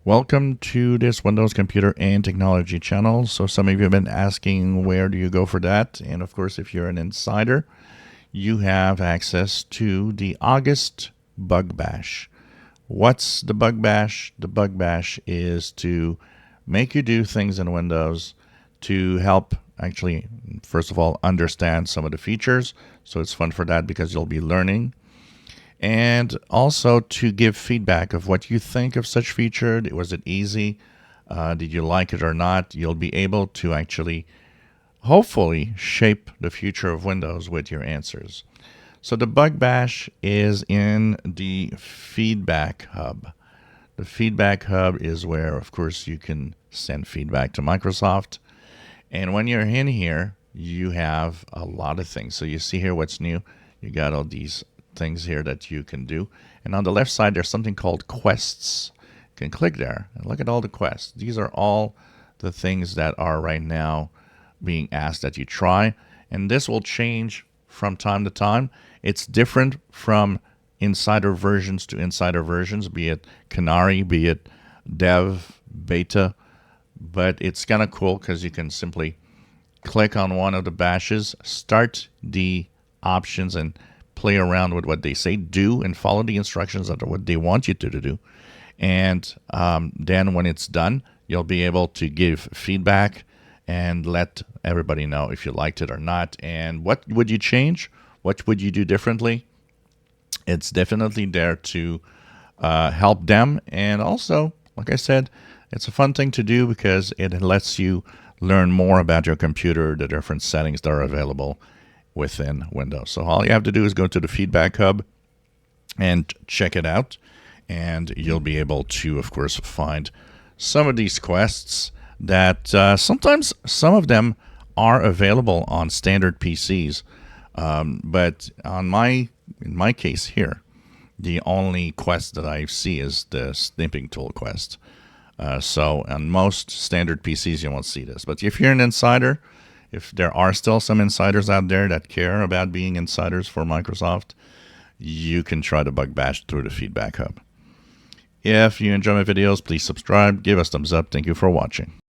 Welcome to this Windows Computer and Technology channel. So some of you have been asking where do you go for that? And of course, if you're an insider, you have access to the August Bug Bash. What's the Bug Bash? The Bug Bash is to make you do things in Windows to help actually, first of all, understand some of the features. So it's fun for that because you'll be learning. And also to give feedback of what you think of such feature. Was it easy? Did you like it or not? You'll be able to actually, hopefully, shape the future of Windows with your answers. So the Bug Bash is in the Feedback Hub. The Feedback Hub is where, of course, you can send feedback to Microsoft. And when you're in here, you have a lot of things. So you see here what's new. You got all these things here that you can do. And on the left side, there's something called quests. You can click there and look at all the quests. These are all the things that are right now being asked that you try. And this will change from time to time. It's different from insider versions to insider versions, be it Canary, be it dev, beta. But it's kind of cool because you can simply click on one of the bashes, start the options, and play around with what they say, do and follow the instructions of what they want you to do. And then when it's done, you'll be able to give feedback and let everybody know if you liked it or not. And what would you change? What would you do differently? It's definitely there to help them. And also, like I said, it's a fun thing to do because it lets you learn more about your computer, the different settings that are available within Windows. So all you have to do is go to the Feedback Hub and check it out. And you'll be able to, of course, find some of these quests that sometimes some of them are available on standard PCs. But in my case here, the only quest that I see is the snipping tool quest. So on most standard PCs, you won't see this. But if you're an insider, if there are still some insiders out there that care about being insiders for Microsoft, you can try to Bug Bash through the Feedback Hub. If you enjoy my videos, please subscribe, give us thumbs up. Thank you for watching.